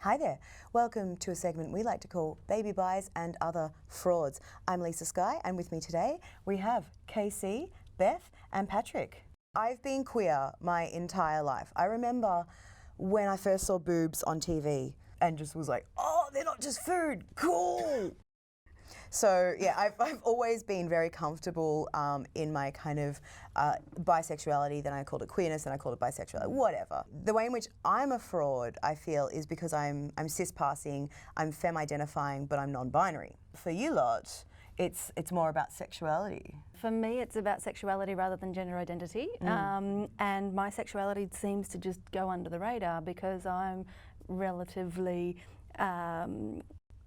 Hi there. Welcome to a segment we like to call Baby Buys and Other Frauds. I'm Lisa-Skye, and with me today we have Casey, Beth and Patrick. I've been queer my entire life. I remember when I first saw boobs on TV and just was like, oh, they're not just food, cool. So yeah, I've always been very comfortable in my kind of bisexuality. Then I called it queerness, then I called it bisexuality, whatever. The way in which I'm a fraud, I feel, is because I'm cis-passing, I'm femme-identifying, but I'm non-binary. For you lot, it's more about sexuality. For me, it's about sexuality rather than gender identity, and my sexuality seems to just go under the radar because I'm relatively.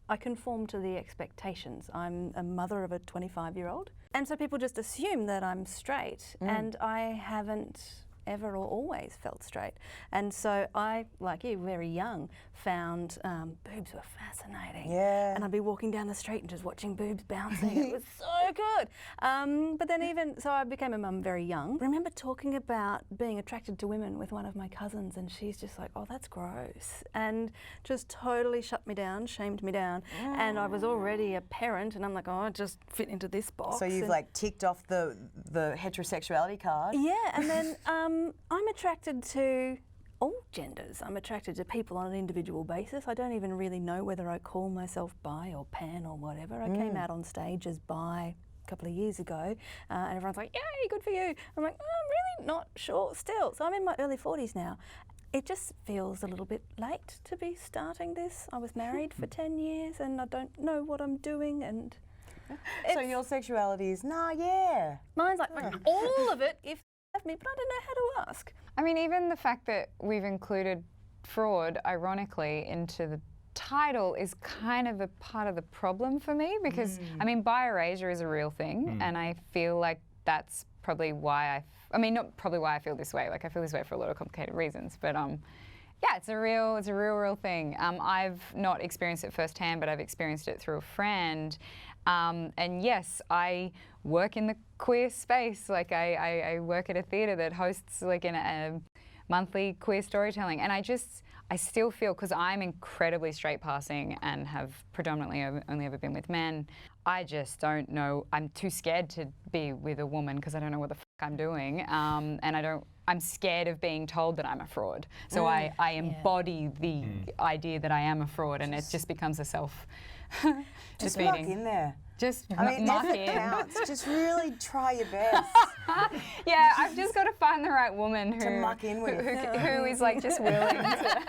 I conform to the expectations. I'm a mother of a 25-year-old. And so people just assume that I'm straight, and I haven't ever or always felt straight. And so I, like you, very young, found boobs were fascinating. Yeah. And I'd be walking down the street and just watching boobs bouncing. It was so good. But then so I became a mum very young. I remember talking about being attracted to women with one of my cousins, and she's just like, oh, that's gross. And just totally shut me down, shamed me down. And I was already a parent, and I'm like, oh, I just fit into this box. So you've like ticked off the heterosexuality card? Yeah, and then I'm attracted to all genders. I'm attracted to people on an individual basis. I don't even really know whether I call myself bi or pan or whatever. I came out on stage as bi a couple of years ago, and everyone's like, yay, good for you. I'm like, oh, I'm really not sure still. So I'm in my early 40s now. It just feels a little bit late to be starting this. I was married for 10 years and I don't know what I'm doing, and so your sexuality is, nah, yeah. Mine's like all of it if me, but I don't know how to ask. I mean, even the fact that we've included fraud, ironically, into the title is kind of a part of the problem for me because, I mean, bi-erasure is a real thing, and I feel like that's probably why I mean, not probably why I feel this way. Like, I feel this way for a lot of complicated reasons, but yeah, it's a real thing. I've not experienced it firsthand, but I've experienced it through a friend. And yes, I work in the queer space. Like I work at a theatre that hosts like a monthly queer storytelling, and I still feel, because I'm incredibly straight passing and have predominantly only ever been with men, I just don't know. I'm too scared to be with a woman because I don't know what the fuck I'm doing, and I'm scared of being told that I'm a fraud. So I embody the idea that I am a fraud, and it just becomes a self Just muck in there. Just I mean, muck effort in. counts. Just really try your best. Yeah, I've just got to find the right woman who to muck in with. who is like just willing to.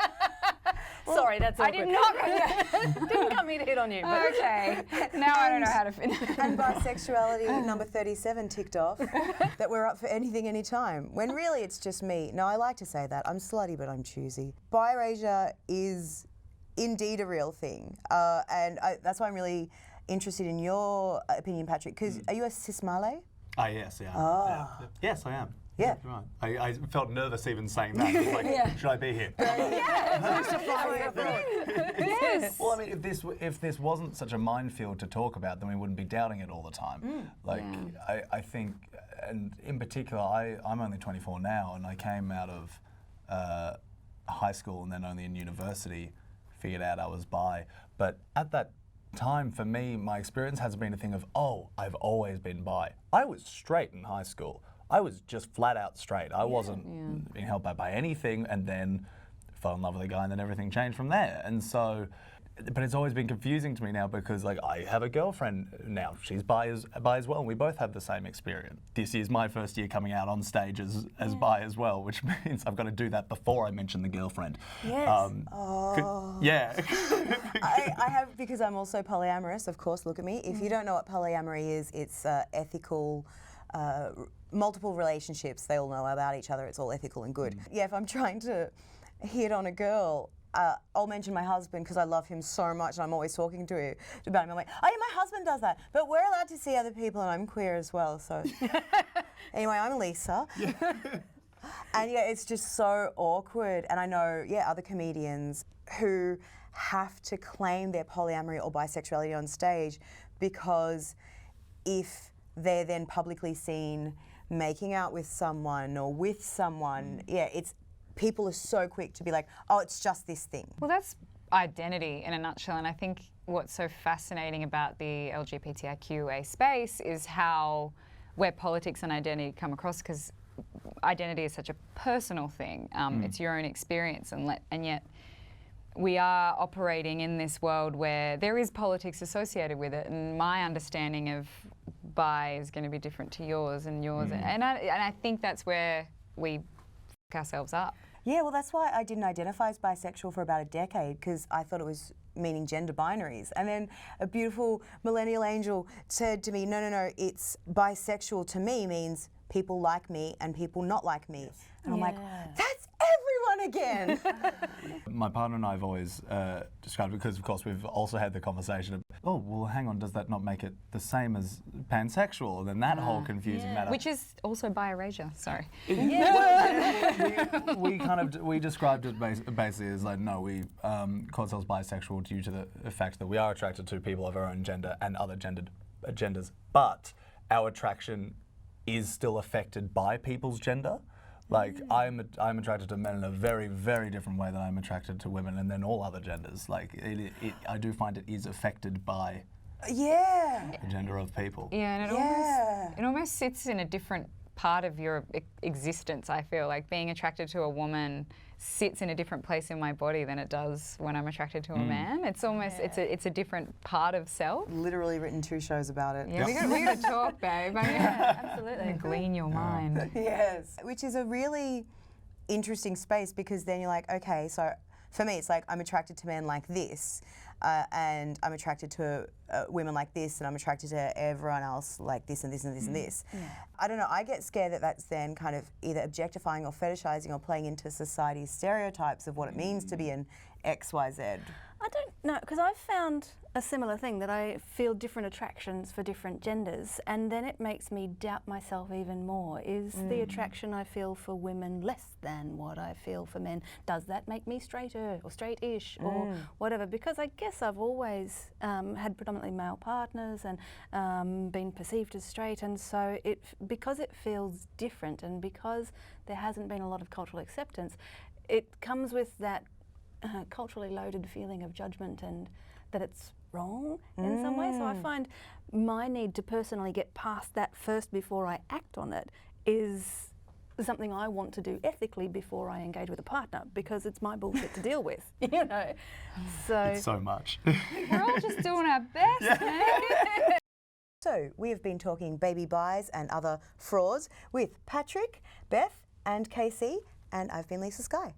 Well, sorry, that's awkward. I did not. Didn't come here to hit on you. But Okay, now I don't know how to finish. And bisexuality number 37 ticked off, that we're up for anything, anytime. When really it's just me. No, I like to say that. I'm slutty, but I'm choosy. Bi-erasure is indeed a real thing, and that's why I'm really interested in your opinion, Patrick, because are you a cis-male? Yes, yeah. Oh. Yeah. Yes, I am. Yeah. Right. I felt nervous even saying that. It's like, should I be here? Yes. Well, I mean, if this wasn't such a minefield to talk about, then we wouldn't be doubting it all the time. I think, and in particular, I'm only 24 now, and I came out of high school and then only in university figured out I was bi. But at that time, for me, my experience has been a thing of, oh, I've always been bi. I was straight in high school. I was just flat out straight. I wasn't being held back by anything, and then fell in love with a guy, and then everything changed from there. And so, but it's always been confusing to me now because, like, I have a girlfriend now. She's bi as well, and we both have the same experience. This is my first year coming out on stage as bi as well, which means I've got to do that before I mention the girlfriend. Yes. Yeah. I have, because I'm also polyamorous, of course, look at me. If you don't know what polyamory is, it's ethical, multiple relationships. They all know about each other. It's all ethical and good. Yeah, if I'm trying to hit on a girl, I'll mention my husband because I love him so much and I'm always talking to him about him. I'm like, oh yeah, my husband does that. But we're allowed to see other people and I'm queer as well, so. Anyway, I'm Lisa. Yeah. And yeah, it's just so awkward. And I know, other comedians who have to claim their polyamory or bisexuality on stage because if they're then publicly seen making out with someone or with someone, it's people are so quick to be like, oh, it's just this thing. Well, identity in a nutshell. And I think what's so fascinating about the LGBTIQA space is where politics and identity come across, because identity is such a personal thing. It's your own experience, and yet we are operating in this world where there is politics associated with it, and my understanding of bi is going to be different to yours and yours, and I think that's where we f ourselves up. Yeah, well, that's why I didn't identify as bisexual for about a decade, because I thought it was meaning gender binaries. And then a beautiful millennial angel said to me, no, it's bisexual to me means people like me and people not like me. Yes. And I'm like, that's everyone again. My partner and I have always described it, because of course we've also had the conversation of, oh, well, hang on, does that not make it the same as pansexual? And then that whole confusing matter. Which is also bi-erasure, sorry. We described it basically as like, no, we call ourselves bisexual due to the fact that we are attracted to people of our own gender and other gendered genders, but our attraction is still affected by people's gender. Like, I'm attracted to men in a very, very different way than I'm attracted to women, and then all other genders. Like, I do find it is affected by the gender of people. Yeah, and it almost sits in a different part of your existence, I feel. Like, being attracted to a woman sits in a different place in my body than it does when I'm attracted to a man. It's almost, it's a different part of self. Literally written 2 shows about it. Yeah, we got to talk, babe. Absolutely. Glean your mind. Yes. Which is a really interesting space, because then you're like, okay, so for me it's like I'm attracted to men like this, and I'm attracted to women like this, and I'm attracted to everyone else like this and this and this and this. Yeah. I don't know, I get scared that that's then kind of either objectifying or fetishizing or playing into society's stereotypes of what it means to be an XYZ. I don't know, because I've found a similar thing, that I feel different attractions for different genders, and then it makes me doubt myself even more. Is the attraction I feel for women less than what I feel for men? Does that make me straighter or straight-ish or whatever? Because I guess I've always had predominantly male partners and been perceived as straight, and so because it feels different and because there hasn't been a lot of cultural acceptance, it comes with that culturally loaded feeling of judgment and that it's wrong in some way. So I find my need to personally get past that first before I act on it is something I want to do ethically before I engage with a partner, because it's my bullshit to deal with, you know. So It's so much. We're all just doing our best, man. So we have been talking baby buys and other frauds with Patrick, Beth and Casey, and I've been Lisa-Skye.